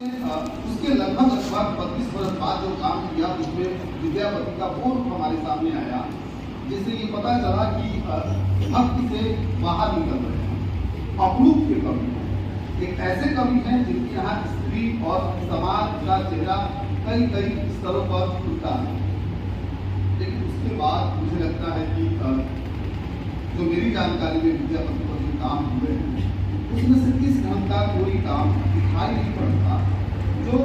उसके लगभग 32 वर्ष बाद जो काम किया उसमें विद्यापति का वो रूप हमारे सामने आया, जिससे ये पता चला कि भक्ति से बाहर निकल रहे हैं, अपरूप के कवि हैं, एक ऐसे कवि हैं जिनके यहाँ स्त्री और समाज का चेहरा कई कई स्तरों पर खुलता है। लेकिन उसके बाद मुझे लगता है कि जो मेरी जानकारी में विद्यापति पर जो काम हुए हैं उसमें से किस ढंग का कोई काम दिखाई नहीं पड़ता जो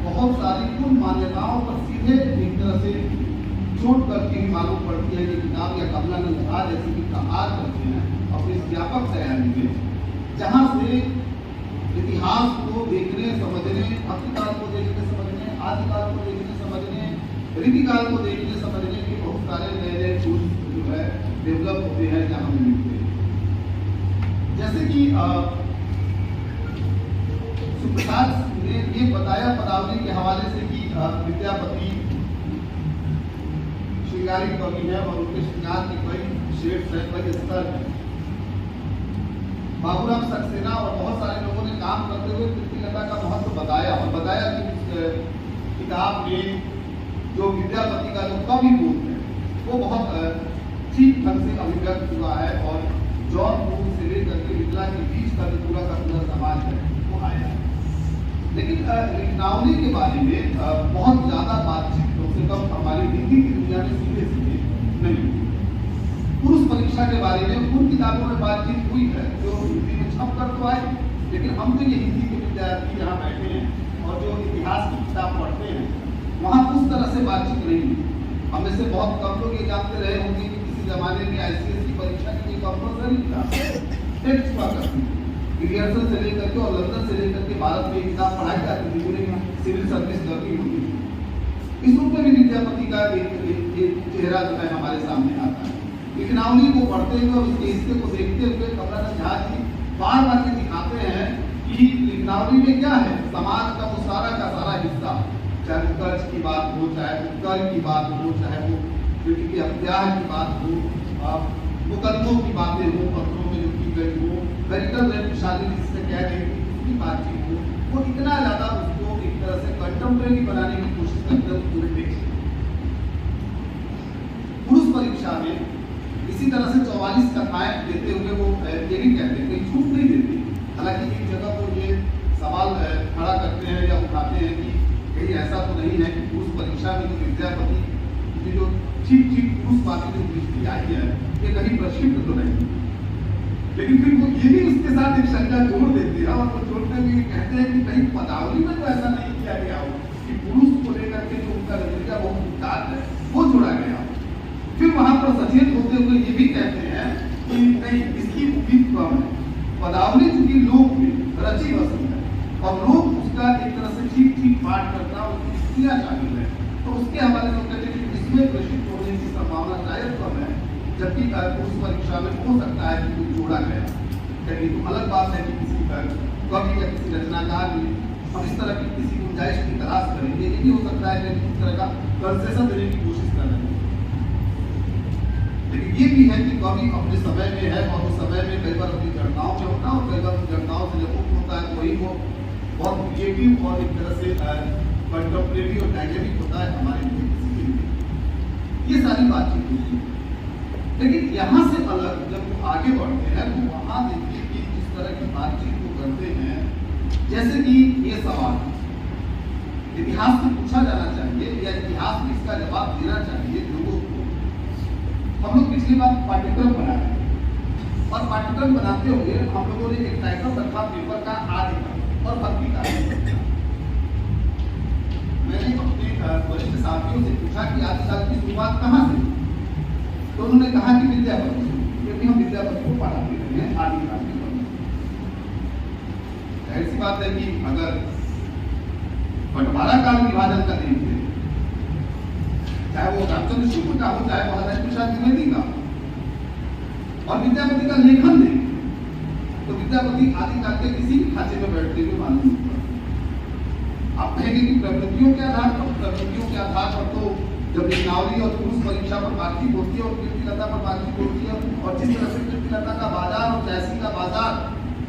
बहुत सारी उन मान्यताओं पर सीधे एक तरह से चोट करके ही मालूम पड़ती है। ये किताब या कमलानंद झा जैसे कि कहार करते हैं अपने इस व्यापक तैयारी में, जहाँ से इतिहास को देखने समझने, भक्तिकाल को देखने समझने, आदिकाल को देखने समझने, रीतिकाल को देखने समझने के बहुत सारे नए नए टूल्स जो है डेवलप होते हैं जहाँ हमें मिलते हैं। जैसे कि सुप्रसाद ने ये बताया पदावली के हवाले से कि विद्यापति श्रृंगारी कवि है और उनके श्रृंगार के कई शेड्स हैं, कई स्तर हैं। बाबूराम सक्सेना और बहुत सारे लोगों ने काम करते हुए कृतिलता का महत्व बताया और बताया कि उस किताब में जो विद्यापति का जो कवि रूप है वो बहुत ठीक ढंग से अभिव्यक्त हुआ है और जौनपुर से लेकर के मिथिला के बीच का जो पूरा का पूरा समाज है वो आया है। लेकिन लिखनावली के बारे में बहुत ज्यादा बातचीत कम से कम हमारी हिंदी की दुनिया में सीधे सीधे नहीं हुई। पुरुष परीक्षा के बारे में उन किताबों में बातचीत हुई है जो हिंदी में छप कर तो आई, लेकिन हम तो ये हिंदी के विद्यार्थी यहाँ बैठे हैं और जो इतिहास की किताब पढ़ते हैं वहाँ उस तरह से बातचीत नहीं हुई। हमें से बहुत कम लोग ये जानते रहे होंगे कि किसी जमाने में ICS की परीक्षा के लिए कंपल्सरी था, टेक्स्ट हुआ करती थी, रिहर्सल से लेकर के और लंदन से लेकर के भारत में किताब पढ़ाई जाती थी, पूरे सिविल सर्विस लर्निंग होती थी। इस रूप में भी विद्यापति का एक चेहरा जो है हमारे सामने आता है। लिखनावली को पढ़ते हुए और उसके हिस्से को देखते हुए कमलानंद झा जी बार बार ये दिखाते हैं कि लिखनावली में क्या है, समाज का वो सारा का सारा हिस्सा, चाहे कर्ज की बात हो, चाहे वो कर की बात हो, चाहे वो बेटी के हत्यार की बात हो, मुकदमों की बातें हो, पत्रों में जो की गई हो, मेरिटल रेप की शादी जिससे कह रही थी उसकी बातचीत हो, वो इतना ज्यादा उसको एक तरह से कंटेम्परेरी बनाने की कोशिश करते हैं पूरे टेक्स्ट। पुरुष परीक्षा में इसी तरह से 44 कथाएं देते हुए वो ये भी कहते हैं, कोई छूट नहीं देती। हालांकि एक जगह वो ये सवाल खड़ा करते हैं या उठाते हैं कि कहीं ऐसा तो नहीं है कि पुरुष परीक्षा में जो विद्यापति की जो ठीक ठीक पुरुष बातें जो दृष्टि आई है ये कहीं प्रक्षिप्त तो नहीं। लेकिन फिर वो ये भी उसके साथ एक शंका जोड़ देते हैं और वो जोड़ते हुए कहते हैं कि कहीं पदावली में तो ऐसा नहीं किया गया हो कि पुरुष को लेकर के जो उनका नजरिया बहुत उदार है वो जोड़ा गया। फिर वहां पर सचेत होते हुए ये भी कहते हैं कि नहीं, इसकी उम्मीद कम है। पदावली चूंकि लोक में रची बसी है और लोग उसका एक तरह से ठीक ठीक पाठ करता है, उसकी स्थितियां शामिल है, तो उसके हवाले से कहते हैं कि इसमें प्रशिक्षित होने की संभावना शायद कम है, जबकि उस परीक्षा में हो सकता है कि कुछ जोड़ा गया। लेकिन तो अलग बात है कि किसी कवि या किसी रचनाकार में हम इस तरह की किसी गुंजाइश की तलाश करेंगे, ये भी हो सकता है कि इस तरह का कंसेशन देने की कोशिश कर रहे हैं। लेकिन ये भी है कि कवि अपने समय में है और उस समय में कई बार अपनी घटनाओं में होता है और कई बार उन घटनाओं से जब मुक्त होता है वही वो बहुत क्रिएटिव और एक तरह से कंटेम्परेरी और डायनेमिक होता है हमारे लिए किसी के लिए। ये सारी बातचीत होती है। लेकिन यहाँ से अलग जब वो आगे बढ़ते हैं तो वहाँ देखिए कि जिस तरह की बातचीत को करते हैं, जैसे कि ये सवाल इतिहास से पूछा जाना चाहिए या इतिहास में इसका जवाब देना चाहिए लोगों को। हम लोग पिछली बार पाठ्यक्रम बना रहे हैं और पाठ्यक्रम बनाते हुए हम लोगों ने एक टाइटल रखा पेपर का आदिकाल और भक्तिकाल। मैंने अपने वरिष्ठ साथियों से पूछा कि आदिकाल की शुरुआत कहाँ से, तो उन्होंने कहा कि विद्यापति से, क्योंकि हम विद्यापति को पढ़ाते रहे हैं आदिकाल के बारे में। ऐसी बात है कि अगर बंटवारा काल विभाजन का देखें, चाहे वो रामचंद्र शुक्ल का हो, चाहे महाराज प्रसाद द्विवेदी का, और विद्यापति का लेखन देखें तो विद्यापति आदिकाल के किसी भी खांचे में बैठते हुए मालूम नहीं पड़ता। आप कहेंगे कि प्रवृत्तियों के आधार पर तो जब लिखनावली और पुरुष परीक्षा पर बातचीत होती है और कीर्तिलता पर बातचीत होती है और जिस तरह से कीर्तिलता का बाजार और जैसी का बाजार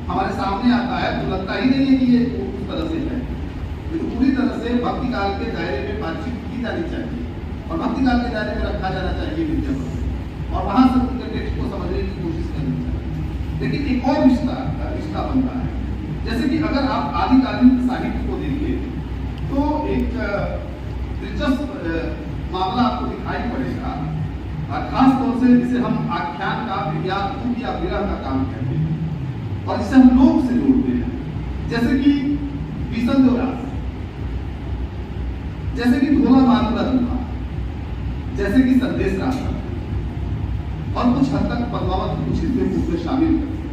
हमारे सामने आता है तो लगता ही नहीं है कि ये उस तरह से है। ये तो पूरी तरह से भक्ति काल के दायरे में बातचीत की जानी चाहिए और भक्ति काल के दायरे में रखा जाना चाहिए विद्यापति, और वहां से उनके टेक्स्ट को समझने की कोशिश करनी चाहिए। लेकिन एक और रिश्ता बनता है, जैसे कि अगर आप आदिकालीन साहित्य को देखिए तो एक दिलचस्प मामला आपको दिखाई पड़ेगा, खास तौर से जिसे हम आख्यान का विज्ञापन या विरह का काम कहते हैं और जिसे हम लोग से जोड़ते हैं, जैसे कि भीषण देवरास, जैसे कि धोला बांधुला दूल्हा, जैसे कि संदेश रास्ता, और कुछ हद तक पद्मावत कुछ हिस्से उसमें शामिल करते हैं।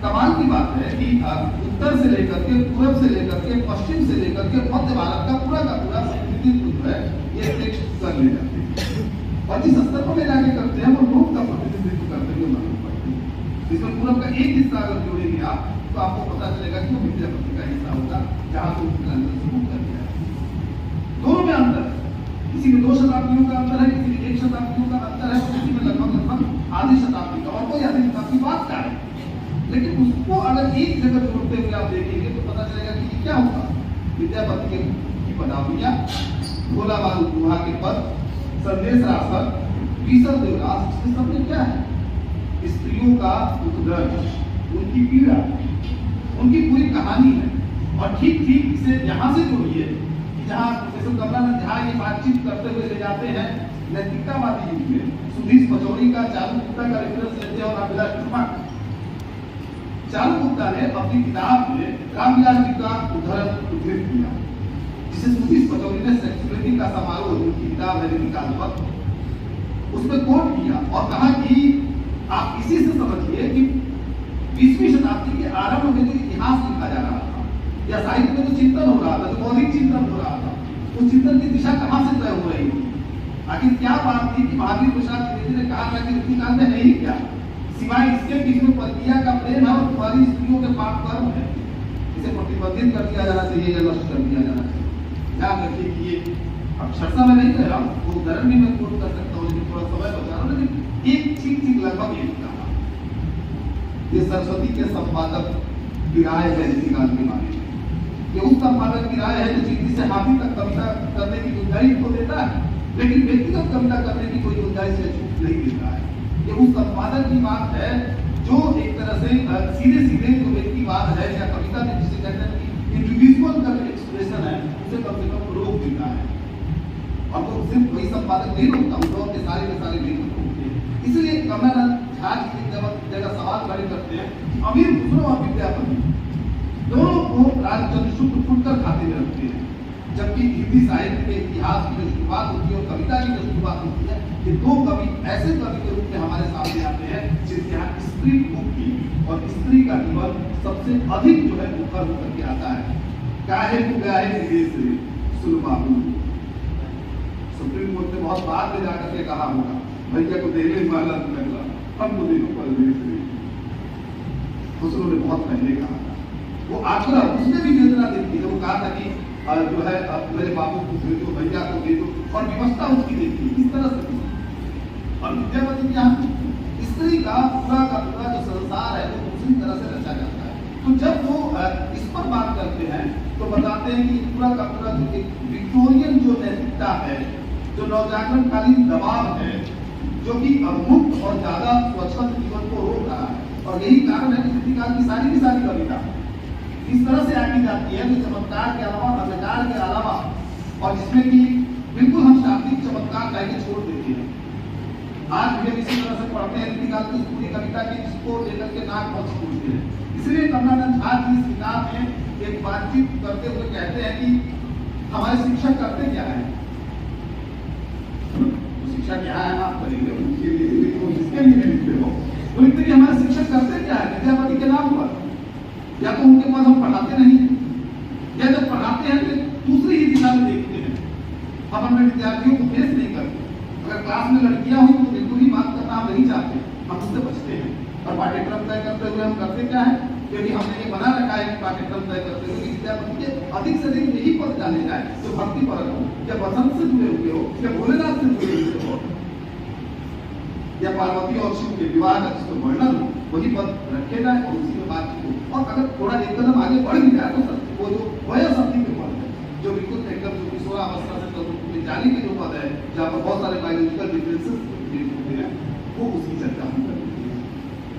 कमाल की बात है कि उत्तर से लेकर के, पूर्व से लेकर के, पश्चिम से लेकर के मध्य भारत का पूरा प्रतिनिधित्व जो है ये टेक्स्ट कर ले जाते हैं, और जिस स्तर पर ले जाके करते हैं वो लोग का प्रतिनिधित्व करते हुए मालूम पड़ते हैं। इसमें पूरब का एक हिस्सा अगर जोड़ेंगे आप तो आपको पता चलेगा कि वो विद्यापति का हिस्सा होगा, जहाँ से उसके अंदर शुरू कर दिया। दोनों में अंतर है, किसी में 2 शताब्दियों का अंतर है, किसी में 1 शताब्दियों का अंतर है, किसी में लगभग आधी शताब्दी का, और कोई आधी शताब्दी बात का है। लेकिन उसको अगर एक जगह जोड़ते हुए आप देखेंगे तो पता चलेगा कि ये क्या होगा। विद्यापति की पदावलियां, भोला बाबू दूल्हा के पद, संदेश रासर, भीषण देवरास, इसमें सब में क्या है? स्त्रियों का दुख, उनकी पीड़ा, उनकी पूरी कहानी है। और ठीक इसे यहाँ से जोड़िए कि जहाँ प्रोफेसर कमलानंद झा ये बातचीत करते हुए ले जाते हैं नैतिकतावादी युग में, सुधीश पचौरी का, चारू गुप्ता का रेफरेंस लेते हैं और अभिलाष शर्मा। चारू गुप्ता ने अपनी किताब में रामविलास जी का उद्धरण उद्धृत किया, जिसे सुधीश पचौरी ने सेक्सुअलिटी का समारोह, उनकी किताब है निकाल, उसमें कोट किया और कहा कि आप इसी से समझिए कि 20वीं शताब्दी के आरंभ में जो इतिहास लिखा जा रहा था या साहित्य में जो चिंतन हो रहा था, जो बौद्धिक चिंतन हो रहा था, उस चिंतन की दिशा कहाँ से तय हो रही थी? आखिर क्या बात थी कि महावीर प्रसाद द्विवेदी ने कहा था कि उनकी काल में है ही क्या, सिवाय इसके बीच में परकिया का प्रेम है और तुम्हारी स्त्रियों के पाप कर्म है, इसे प्रतिबंधित कर दिया जाना चाहिए या नष्ट कर दिया जाना चाहिए। ध्यान रखिए कि ये अक्षरशः मैं नहीं कह रहा हूँ, वो उदाहरण भी मैं कोट कर सकता हूँ, लेकिन थोड़ा समय बचा रहा हूँ, लेकिन एक ठीक लगभग ये कहा। ये सरस्वती के संपादक की राय है नीतिकाल के बारे में, ये उस संपादक की राय है जो चिट्ठी से हाथी तक कविता करने की गुंजाइश तो देता है, लेकिन व्यक्तिगत कविता करने की कोई गुंजाइश या छूट नहीं देता है। ये उस संपादक की बात है जो एक तरह से सीधे जो व्यक्तिवाद है या कविता में जिसे कहते हैं कि इंडिविजुअल का एक्सप्रेशन है, उसे कम से कम रोक देता है। और तो सिर्फ वही संपादक नहीं रोकता, उन के सारे लेखक रोकते हैं। इसलिए कमलानंद झा जी जगह सवाल खड़े करते हैं कि अमीर खुसरो और विद्यापति दोनों को राजचंद्र शुक्ल फुटकर खाते में रखते हैं, जबकि हिंदी साहित्य के इतिहास की जो शुरुआत होती है और कविता की जो शुरुआत होती है, ये दो कवि ऐसे कवि के रूप में हमारे सामने आते हैं जिनके यहाँ स्त्री मुक्ति और स्त्री का जीवन सबसे अधिक जो है मुखर होकर के आता है। काहे तू गया है विदेश से सुन बाबू, सुप्रीम कोर्ट ने बहुत बाद में जाकर के कहा होगा भैया को देने वाला लगला, हमको देखो परदेश में, खुसरो ने बहुत पहले कहा था। वो आग्रह उसने भी वेदना देखी है, वो कहा था कि जो है मेरे बाबू को दे दो, भैया को दे दो, और व्यवस्था उसकी देखी इस तरह से। और विद्यापति क्या, स्त्री का पूरा जो संसार है वो दूसरी तरह से रचा जाता है। तो जब वो इस पर बात करते हैं तो बताते हैं कि पूरा का पूरा जो एक विक्टोरियन जो नैतिकता है, जो नवजागरणकालीन दबाव है, जो कि मुक्त और ज्यादा स्वच्छंद जीवन को रोक रहा है, और यही कारण है कि नीतिकाल की सारी कविता इस तरह से आकी जाती है जो चमत्कार के अलावा, मजेदार के अलावा, और जिसमें कि बिल्कुल हम शाब्दिक चमत्कार लाके छोड़ देते हैं। आज भी इसी तरह से पढ़ते हैं नीतिकाल की पूरी कविता की, जिसको लेकर के नाक बहुत पूछते हैं। इसलिए कमलानंद झा जी इस किताब में एक बातचीत करते हुए कहते हैं कि हमारे शिक्षक करते क्या है, शिक्षा क्या है आप करेंगे उनके लिए, जिसके लिए लिखते हो वो लिखते कि हमारे शिक्षक करते क्या है विद्यापति के नाम पर, या तो उनके पास हम पढ़ाते नहीं, या जब पढ़ाते हैं तो दूसरी ही दिशा में देखते हैं, हम अपने विद्यार्थियों को फेस नहीं करते। अगर क्लास में लड़कियां हुई तो बिल्कुल ही बात करना हम नहीं चाहते, हम उससे बचते हैं। और पाठ्यक्रम तय करते हुए हम करते क्या है, क्योंकि हमने ये बना रखा है कि पाठ्यक्रम तय करते हुए विद्यापति के अधिक से अधिक यही पद डाले जाए जो भक्ति पर हो, या वसंत से जुड़े हुए हो, या भोलेनाथ से जुड़े हुए हो, या पार्वती और शिव के विवाह का जिसको वर्णन हो, वही पद रखे जाए और उसी में बातचीत हो। और अगर थोड़ा एक कदम आगे बढ़ भी जाए तो वो जो वयोशक्ति के पद है, जो बिल्कुल एकदम जो 16 अवस्था से जाने के जो पद है, जहाँ पर बहुत सारे बायोलॉजिकल डिफरेंसेस होते हैं, वो उसकी चर्चा हम करते हैं।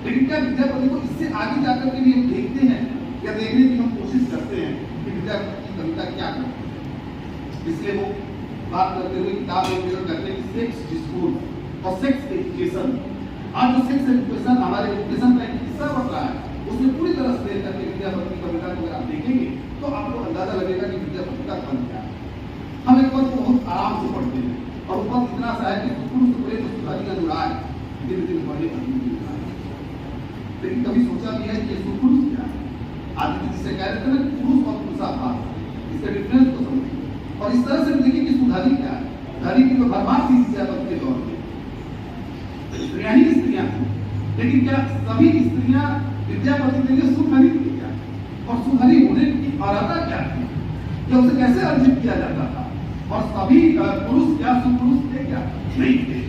लेकिन क्या विद्यापति को इससे आगे जाकर के भी हम देखते हैं या देखने की हम कोशिश करते हैं कि विद्यापति की कविता क्या करती है। इसलिए वो बात करते हुए किताब में करते हैं कि सेक्स डिस्कोर्स और सेक्स एजुकेशन। आज जो सेक्स एजुकेशन हमारे एजुकेशन का एक हिस्सा बन रहा है, उसमें पूरी तरह से लेकर के विद्यापति की कविता को अगर आप देखेंगे तो आपको अंदाजा लगेगा कि विद्यापति का पद क्या है। हम एक पद को बहुत आराम से पढ़ते हैं और पद इतना सा है कि सुपुरुष प्रेम सुधारी अनुराग दिन दिन बढ़े अनुराग। लेकिन कभी सोचा भी है कि सुपुरुष क्या है? आज जिसे कह रहे थे पुरुष और पुरुषाभास, इसका डिफरेंस को समझिए। और इस तरह से देखिए कि सुधारी क्या है। सुधारी की तो भरमार थी विद्यापति के दौर में, स्त्रियां ही स्त्रियां थी। लेकिन क्या सभी स्त्रियां विद्यापति के लिए सुधरी थी क्या? और सुधरी होने की अर्हता क्या थी? या उसे कैसे अर्जित किया जाता था? और सभी पुरुष क्या सुपुरुष थे क्या? नहीं थे।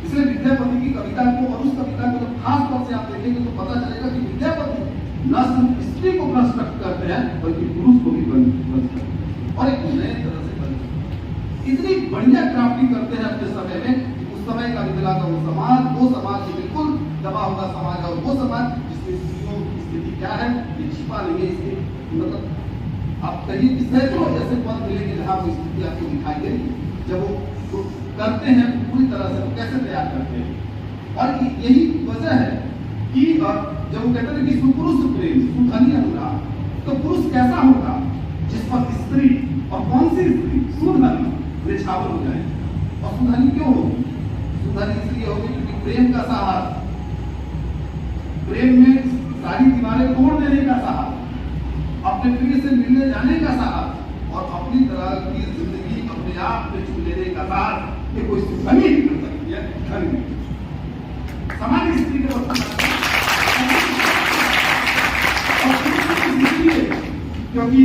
इसलिए विद्यापति की कविता को और उस कविता को जब खास तौर से आप देखेंगे तो पता चलेगा कि विद्यापति न सिर्फ स्त्री को प्रश्न करते हैं बल्कि पुरुष को भी प्रश्न करते हैं और एक नए तरह से बनते। इतनी बढ़िया क्राफ्टिंग करते हैं अपने समय में। उस समय का मिथिला का वो समाज बिल्कुल दबा हुआ समाज और वो समाज जिसमें स्त्रियों की स्थिति क्या है ये छिपा नहीं है। इसके मतलब आप कहिए कि सैकड़ों ऐसे पद मिलेंगे जहाँ वो स्थिति आपको दिखाई देगी। जब वो करते हैं पूरी तरह से, तो कैसे तैयार करते हैं। और यही वजह है कि जब वो कहते हैं कि सुपुरुष प्रेम सुधनी अनुराग, तो पुरुष कैसा होगा जिस पर स्त्री, और कौन सी स्त्री? सुधनी, निछावर हो जाए। और सुधनी क्यों होगी? सुधनी इसलिए होगी क्योंकि प्रेम का साहस, प्रेम में सारी दीवारें तोड़ देने का साहस, अपने प्रिय से मिलने जाने का साहस और अपनी तरह की जिंदगी अपने आप में चुन लेने का साहस, ये कोई सुधनी नहीं कर सकती है। धनी सामान्य स्त्री के क्योंकि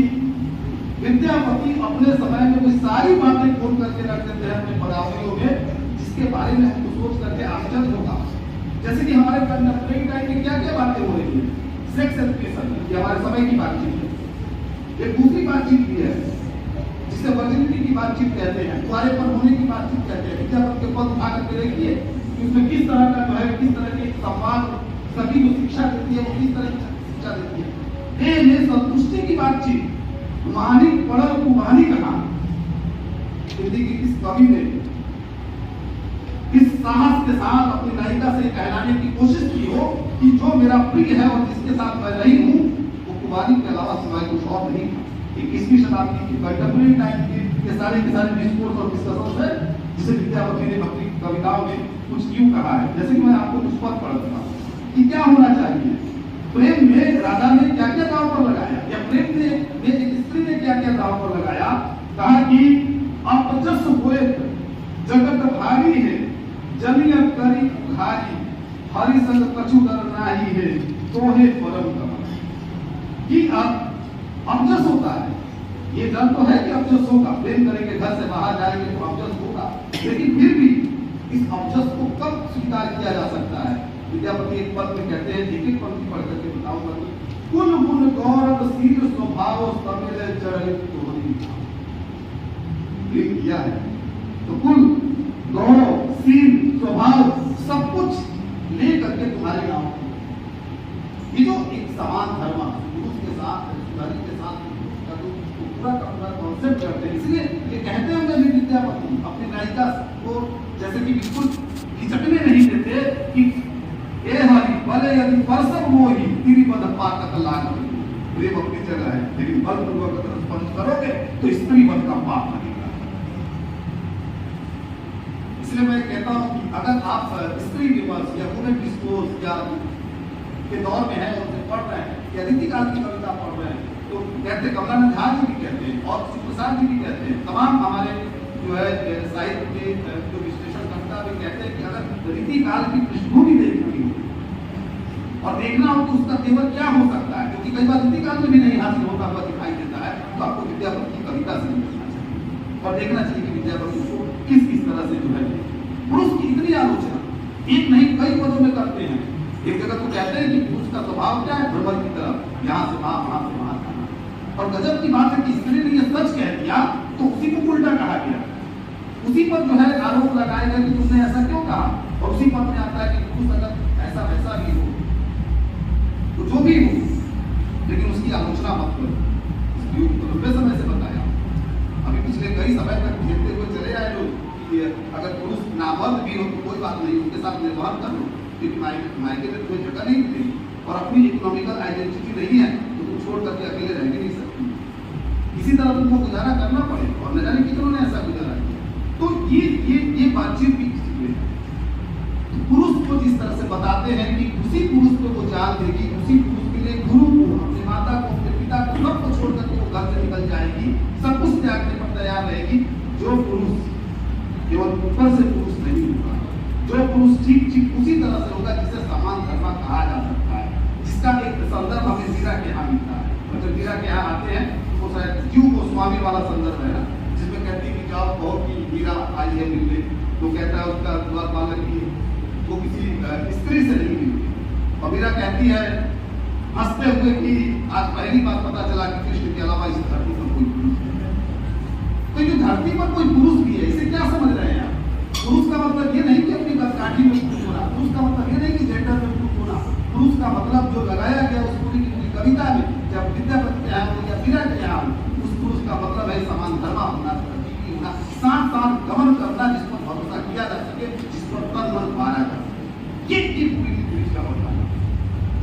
विद्यापति अपने समय में कोई सारी बातें खोल करके रख देते हैं अपने पदावलियों में, जिसके बारे में हमको सोच करके आश्चर्य होगा। जैसे कि हमारे कंटेम्परेरी टाइम में क्या क्या बातें हो रही है। सेक्स एजुकेशन, ये हमारे समय की बातचीत है। एक दूसरी बातचीत भी है जिसे वर्जिनिटी की बातचीत कहते हैं, कुंवारेपन होने की बातचीत कहते हैं। विद्यापति के पद उठा करके देखिए कि उसमें किस तरह का जो है, किस तरह की संवाद सभी को शिक्षा देती है, वो किस तरह की शिक्षा देती है। संतुष्टि की बातचीत, मानिक पड़ल कुमानी कहा, हिंदी की किस कवि ने इस साहस के साथ अपनी नायिका से कहलाने की कोशिश की हो कि जो मेरा प्रिय है और जिसके साथ मैं रही हूं वो कुमारी के अलावा सिवाय कुछ और नहीं था। 21वीं शताब्दी की कंटेम्परेरी टाइम के सारे डिस्कोर्स और डिस्कशंस है जिसे विद्यापति ने अपनी कविताओं में कुछ यूं कहा है। जैसे कि मैं आपको कुछ पद पढ़ दूंगा कि क्या होना चाहिए। प्रेम में राजा ने क्या क्या दाव पर लगाया, या प्रेम में एक स्त्री ने क्या क्या दाव पर लगाया। कहा कि अपजस हुए जगत भारी है, जमीन करी उघारी, हरि संग कछु डर नाही है, तोहे परम कमल। कि अपजस होता है, ये डर तो है कि अपजस होगा, प्रेम करेंगे घर से बाहर जाएंगे तो अपजस होगा, लेकिन फिर भी इस अपजस को कब स्वीकार किया जा सकता है। विद्यापति एक पद में कहते हैं, एक एक पंक्ति पढ़ करके बताऊंगा कि कुल गुण गौरव शील स्वभाव समिल चरित तोहरी किया है। तो कुल गौरव शील स्वभाव सब कुछ ले करके तुम्हारे नाम, ये जो एक समान धर्म पुरुष के साथ नारी के साथ पूरा का पूरा कॉन्सेप्ट करते हैं। इसलिए ये कहते हैं विद्यापति अपनी नायिका को जैसे कि बिल्कुल खिचकने नहीं देते कि ए हरि भले यदि परसम मोही तेरी पद पाक लाग प्रेम अपनी जगह है, लेकिन बलपूर्वक अगर स्पर्श करोगे तो स्त्री पद का पाप लगेगा। इसलिए मैं कहता हूं कि अगर आप स्त्री विमर्श या वुमेन डिस्कोर्स या के दौर में है और उसे पढ़ रहे हैं या रीतिकाल की कविता पढ़ रहे हैं तो कहते कमलानंद झा जी भी कहते हैं और शिवप्रसाद जी भी कहते हैं, तमाम हमारे जो है साहित्य के जो विश्लेषणकर्ता भी कहते हैं कि अगर रीतिकाल की पृष्ठभूमि देखनी हो और देखना हो तो उसका तेवर क्या हो सकता है, क्योंकि कई बार रीतिकाल में भी नहीं हासिल होता हुआ दिखाई देता है, तो आपको विद्यापति की कविता से देखना चाहिए और देखना चाहिए कि विद्यापति को किस तरह से जो है पुरुष की इतनी आलोचना एक नहीं कई पदों में करते हैं। एक जगह तो कहते हैं कि पुरुष का स्वभाव क्या है, भ्रमर की तरह यहाँ से वहां से वहां जाना। और गजब की बात है कि स्त्री ने यह सच कह दिया तो उसी को उल्टा कहा गया, उसी पर जो है आरोप लगाया गया कि तुमने ऐसा क्यों कहा। और उसी पद में आता है कि पुरुष अगर ऐसा वैसा भी हो तो जो भी हो, लेकिन उसकी आलोचना मत करो। तो लंबे समय से बताया, अभी पिछले कई समय तक खेलते हुए चले आए लोग कि अगर पुरुष नामर्द भी हो तो कोई बात नहीं, उनके साथ निर्वाह कर लो, क्योंकि मायके में कोई जगह नहीं मिलेगी और अपनी इकोनॉमिकल आइडेंटिटी नहीं है तो तुम छोड़ करके अकेले रह भी नहीं सकती। इसी तरह तुमको गुजारा करना पड़े, और न जाने कितनों ने ऐसा गुजारा किया। तो ये बातचीत भी पुरुष को जिस तरह से बताते हैं कि उसी पुरुष को वो जान देगी, उसी पुरुष के लिए गुरु को, अपने माता को, अपने पिता को, सबको छोड़ करके वो घर से निकल जाएगी, सब कुछ त्यागने पर तैयार रहेगी। जो पुरुष केवल ऊपर से पुरुष नहीं होगा, जो पुरुष ठीक उसी तरह से होगा जिसे समान धर्म कहा जा सकता है, जिसका एक संदर्भ हमें मीरा के यहाँ मिलता है। और जब मीरा के यहाँ आते हैं तो शायद जीव गोस्वामी वाला संदर्भ है ना, जिसमें कहती है कि जाओ कहो कि मीरा आई है मिलने, तो कहता है उसका द्वार बालक की वो किसी स्त्री से नहीं मिली। और मीरा कहती है हंसते हुए कि आज पहली बार पता चला कि कृष्ण के अलावा इस धरती पर कोई पुरुष है। तो ये धरती पर कोई पुरुष भी है, इसे क्या समझ रहे हैं आप? पुरुष का मतलब ये नहीं कि अपनी काठी में पुरुष होना, पुरुष का मतलब ये नहीं कि जेंडर में पुरुष होना। पुरुष का मतलब जो लगाया गया उस पूरी की पूरी कविता में, जब विद्यापति के यहाँ या मीरा के यहाँ, उस पुरुष का मतलब है समान धर्मा होना, होना, साथ साथ गमन करना, जिस पर भरोसा किया जा सके, जिस पर तन मन मारा जा सके। ये पूरी का मतलब है।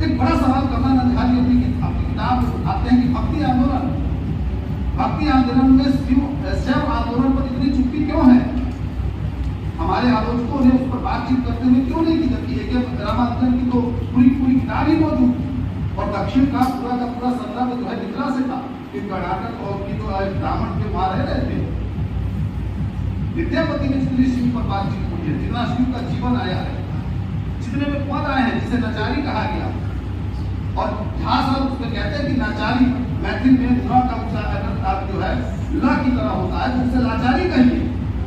एक बड़ा सवाल करना नंदहारी अपनी किताब में उठाते हैं कि भक्ति आंदोलन में शैव आंदोलन पर इतनी चुप्पी क्यों है? हमारे आलोचकों ने उस पर बातचीत करते हुए क्यों नहीं की? जबकि रामानुजन की तो पूरी किताब ही मौजूद, और दक्षिण का पूरा संदर्भ जो है मिथिला से था, कि कर्नाटक और की तो ब्राह्मण के वहां रह रहे थे। विद्यापति ने जितनी शिव पर बातचीत की है, जितना शिव का जीवन आया है, जितने में पद आए हैं, जिसे नचारी कहा गया, और झा सर उसमें कहते हैं कि नाचारी मैथिल में ध का उच्चारण जो है ल की तरह होता है, तो उसे लाचारी कहिए।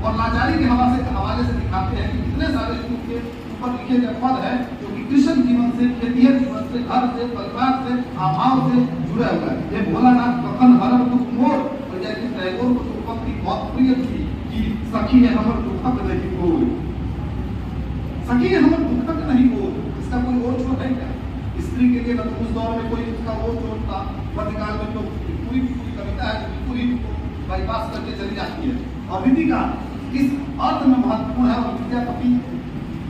और लाचारी के हवाले से दिखाते हैं कि कितने सारे शिव के ऊपर लिखे गए पद है जो कि कृष्ण जीवन से, खेतीहर जीवन से, घर से, परिवार से, अभाव से जुड़े हुए हैं। ये भोलानाथ कखन हरम दुख मोर, और जैसे टैगोर को तो पक्ति बहुत प्रिय थी कि सखी है हमर दुखक नहीं बोल, सखी है हमर दुखक नहीं बोल। इसका कोई और छोर है क्या? स्त्री के लिए न तो उस दौर में कोई उसका वो छोर था, मध्यकाल में तो पूरी कविता है पूरी बाईपास करके चली जाती है। और विधि का इस अर्थ में महत्वपूर्ण है, और विद्यापति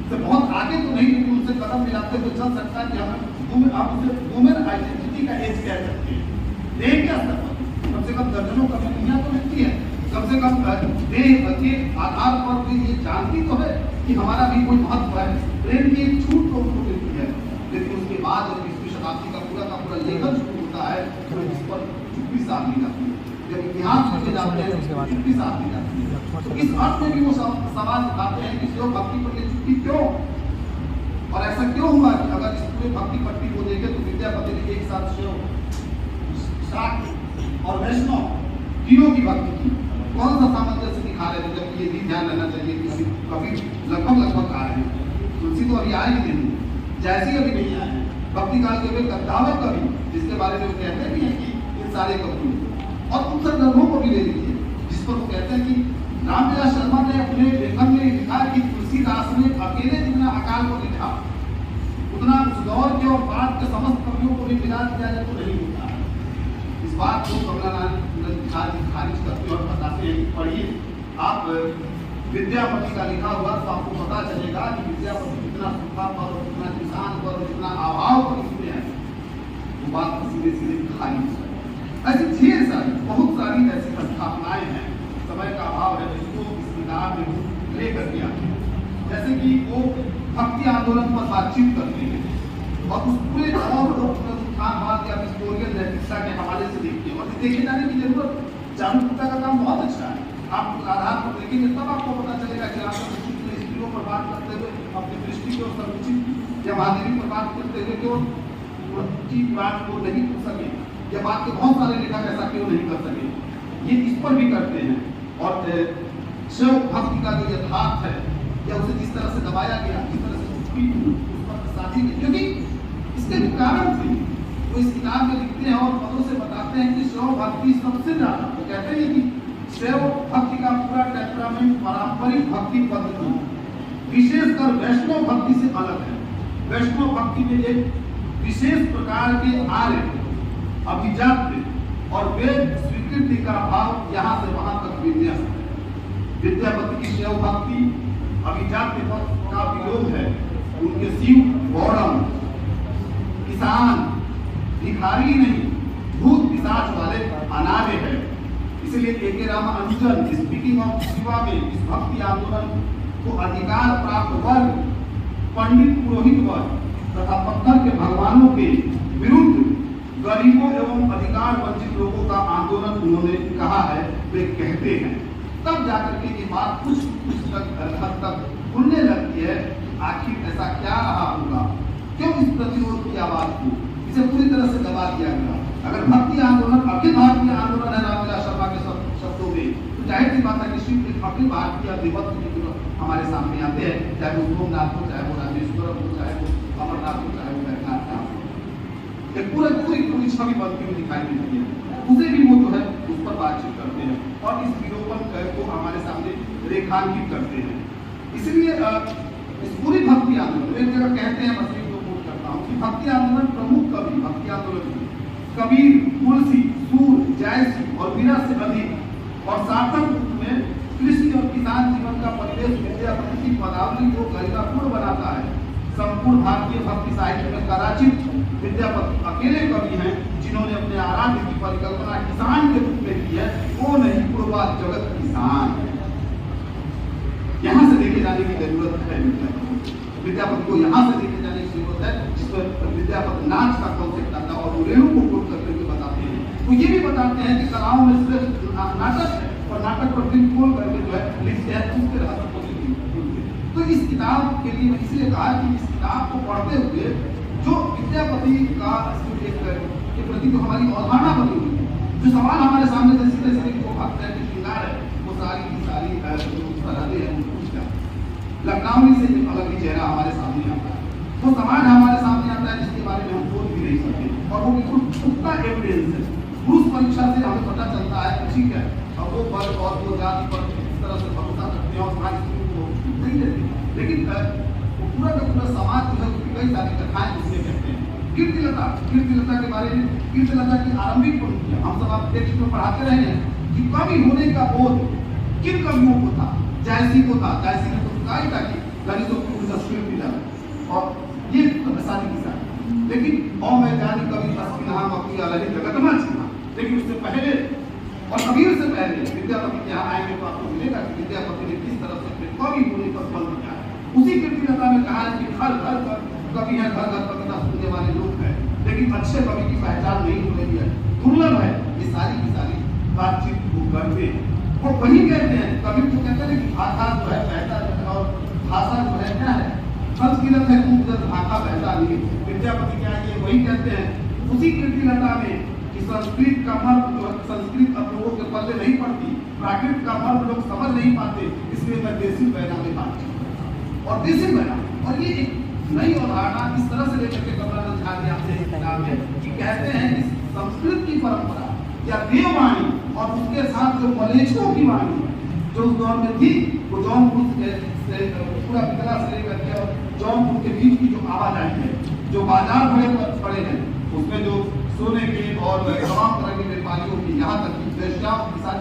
से बहुत आगे तो नहीं, लेकिन उनसे कदम मिलाते हुए चल सकता है कि हमें आप उसे वुमेन आइडेंटिटी का एज कह सकते हैं। देह के स्तर पर कम से कम दर्जनों कवियां तो लिखती है, कम से कम देह के आधार पर ये जानती तो है कि हमारा भी कोई महत्व है। प्रेम की एक छूट तो उनको मिलती है, लेकिन उसके बाद जब 20वीं शताब्दी का पूरा लेखन शुरू होता है तो इस पर चुप्पी साध दी जाती है। जब इतिहास लिखे जाते हैं चुप्पी साध दी जाती है। तो इस अर्थ में भी वो सवाल उठाते हैं कि शिव भक्ति पर ये चुप्पी क्यों, और ऐसा क्यों हुआ कि अगर इस पूरे भक्ति पट्टी को देखें तो विद्यापति ने एक साथ शिव, शाक्त और वैष्णव तीनों की भक्ति की। कौन सा सामंजस्य दिखा रहे थे? जबकि ये भी ध्यान रखना चाहिए कि कभी लगभग आ रहे हैं, तुलसी तो अभी आए ही नहीं, जैसी अभी नहीं आए हैं। भक्ति काल के वे कद्दावर कवि, जिसके बारे में वो कहते भी हैं कि इन सारे कवियों और उन संदर्भों को भी ले लीजिए, जिस पर वो कहते हैं कि रामविलास शर्मा ने अपने लेखन में लिखा कि तुलसीदास ने अकेले जितना अकाल को लिखा, उतना उस दौर के और बाद के समस्त कवियों को भी मिला दिया जाए तो नहीं होता है। इस बात को कमलानंद खारिज करते और बताते हैं कि पढ़िए आप विद्यापति का लिखा हुआ, तो आपको पता चलेगा कि विद्यापति कितना सूखा पर, कितना किसान पर, कितना अभाव पर लिखते हैं। वो बात सीधे खारिज है। ऐसी ढेर सारी बहुत सारी ऐसी स्थापनाएं हैं, समय का अभाव है, जिसको इस किताब में लेकर के आते हैं। जैसे कि वो भक्ति आंदोलन पर बातचीत करते हैं और उस पूरे उत्थानवाद या हिस्टोरियल नैतिकता के हवाले से देखते हैं। और देखे जाने की जरूरत, जागरूकता का काम बहुत अच्छा है। आप आधार पर देखेंगे तब आपको पता चलेगा कि आप स्त्रियों पर बात करते हुए अपनी दृष्टि को संकुचित या महादेवी पर बात करते हुए क्यों की बात को नहीं कर सके, या बात के बहुत सारे लेखक ऐसा क्यों नहीं कर सके, ये इस पर भी करते हैं। और शिव भक्ति का जो यथार्थ है या उसे जिस तरह से दबाया गया, जिस तरह से उस पर साथी के, क्योंकि इसके कारण थे वो इस किताब में लिखते हैं और पदों से बताते हैं कि शैव भक्ति सबसे ज्यादा, वो कहते हैं कि शैव भक्ति का पूरा टेम्परामेंट पारंपरिक भक्ति पद्धति विशेषकर वैष्णव भक्ति से अलग है। वैष्णव भक्ति में एक विशेष प्रकार के आर्य अभिजात्य और वेद स्वीकृति का भाव यहाँ से वहां तक विन्यास है। विद्यापति की शैव भक्ति अभिजात्य पक्ष का विरोध है। उनके शिव गौरम किसान भिखारी नहीं, भूत पिशाच वाले अनार्य है। इसलिए के रामानुजन स्पीकिंग ऑफ शिवा में इस भक्ति आंदोलन को अधिकार प्राप्त वर्ग, पंडित पुरोहित वर्ग तथा पत्थर के भगवानों के विरुद्ध गरीबों एवं अधिकार वंचित लोगों का आंदोलन उन्होंने कहा है, वे कहते हैं। तब जाकर के ये बात कुछ हद तक खुलने लगती है। आखिर ऐसा क्या रहा होगा, क्यों इस प्रतिरोध की आवाज को इसे पूरी तरह से दबा दिया गया। अगर भक्ति आंदोलन अखिल भारतीय आंदोलन है रामविलास शर्मा के शब्दों में, तो जाहिर सी बात है कि श्री अखिल भारतीय अधिपत्य की हमारे सामने आते हैं, चाहे वो सोमनाथ हो, चाहे वो रामेश्वर हो, चाहे वो अमरनाथ हो, चाहे वो बैजनाथ हो। एक पूरी छवि बनती हुई दिखाई देती है। उसे भी वो जो है उस पर बातचीत करते हैं और इस विलोपन को हमारे सामने रेखांकित करते हैं। इसलिए इस पूरी भक्ति आंदोलन एक जगह कहते हैं, मसीह को कोट करता हूँ कि भक्ति आंदोलन प्रमुख कवि भक्ति आंदोलन कबीर, तुलसी, सूर, जयसी और वीरा से अधिक और सार्थक रूप में कृषि और किसान जीवन का परिवेश विद्यापति की पदावली को गरिमापूर्ण बनाता है। संपूर्ण भारतीय भक्ति साहित्य में कदाचित विद्यापति अकेले कवि हैं जिन्होंने अपने आराध्य की परिकल्पना किसान के रूप में की है। वो नहीं, पूर्वा जगत किसान। यहाँ से देखे जाने की जरूरत है। विद्यापति को यहाँ से देखे जाने की जरूरत है, जिसमें विद्यापति नाच का कॉन्सेप्ट आता है और वो रेणु को कोट करते हुए बताते हैं। तो ये भी बताते हैं कि कलाओं में सिर्फ नाटक है और नाटक पर फिल्म खोल करके जो है लिखते हैं, उसके रहता तो इस किताब के लिए मैं इसलिए कहा कि इस किताब को पढ़ते हुए जो विद्यापति का के प्रति जो हमारी अवधारणा बनी हुई है, जो सवाल हमारे सामने से सीधे सीधे जो भक्त है, जो श्रृंगार है, वो सारी की सारी सरहदें हैं, लखनऊ से एक अलग ही चेहरा हमारे सामने आता है। वो समाज हमारे सामने आता है जिसके बारे में हम सोच भी नहीं सकते और वो बिल्कुल पुख्ता एविडेंस है। पुरुष परीक्षा से हमें पता चलता है, ठीक है, अब वो वर्ग और वो जाति पर किस तरह से भरोसा करते हैं और समाज नहीं देते, लेकिन वो पूरा का पूरा समाज जो है कई सारी कथाएं उसमें कहते हैं। कीर्तिलता के बारे में, कीर्तिलता की आरंभिक पंक्तियां हम सब आप टेक्स्ट में पढ़ाते रहे हैं कि कवि होने का बोध किन कवियों को था। जयसी को था, जयसी ने तो कहा ही था कि ललितों की तस्वीर भी डाला और ये शादी की साथ, लेकिन और मैं जानी कवि नाम अपनी अलग जगत में था। लेकिन उससे पहले और कबीर से पहले विद्यापति के यहाँ आएंगे तो आपको मिलेगा कि विद्यापति ने किस तरह से कवि होने पर बल दिया है। उसी कीर्तिलता में कहा है कि घर घर पर कवि है, घर घर कविता सुनने वाले लोग हैं, लेकिन अच्छे कवि की पहचान नहीं हो रही है, दुर्लभ है। ये सारी की सारी बातचीत वो करते हैं। वो वही कहते हैं, कवि को कहते हैं कि भाषा जो है बहता है और भाषा जो है क्या है, संस्कृत है, खूब भाषा बहता नहीं। विद्यापति क्या है, वही कहते हैं उसी कीर्तिलता में कि संस्कृत का मर्म जो है, संस्कृत अब लोगों के पल्ले नहीं पड़ती, प्राकृत का मर्म लोग समझ नहीं पाते, इसलिए मैं देसी बहना में बातचीत और देसी बहना। और ये एक नई अवधारणा इस तरह से लेकर के कमलानंद झा जी कि कहते हैं कि संस्कृत की परंपरा या देववाणी और उसके साथ जो मलेच्छों की वाणी जो उस दौर में थी, वो जौनपुर से पूरा पितला से लेकर के और जौनपुर के बीच की जो आवाजाही है, जो बाजार पड़े हैं, उसमें जो सोने के और तमाम तरह के व्यापारियों की, यहाँ तक कि वेश्याओं के साथ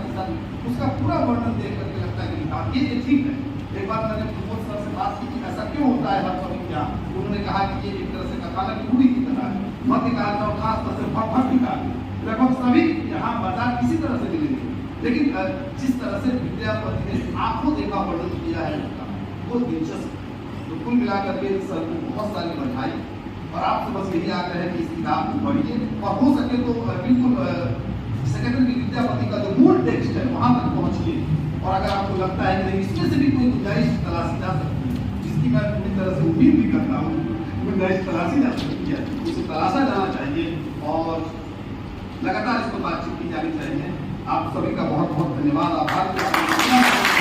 उसका पूरा वर्णन देख करके लगता है कि ये ठीक है। एक बार मैंने प्रमोद सर से बात की कि ऐसा क्यों होता है हर कवि क्या, उन्होंने कहा कि ये एक तरह से कथानक रूढ़ी की तरह है, मध्यकाल का और खास तौर से भक्ति काल लगभग सभी यहाँ बाजार किसी तरह से मिलेंगे, लेकिन जिस तरह से विद्यापति ने आंखों देखा वर्णन किया है उसका वो दिलचस्प। तो कुल मिलाकर के सर को बहुत सारी बधाई और आपसे बस यही आग्रह है कि इस किताब को पढ़िए और हो सके तो बिल्कुल सेक्रेटरी की विद्यापति का जो मूल टेक्स्ट है वहां तक पहुंचिए। और अगर आपको लगता है कि नहीं इसमें से भी कोई गुंजाइश तलाशी जा सकती है, जिसकी मैं पूरी तरह से उम्मीद भी करता हूँ, गुंजाइश तलाशी जा सकती है, उसे तलाशा जाना चाहिए और लगातार इस पर बातचीत की जानी चाहिए। आप सभी का बहुत बहुत धन्यवाद, आभार।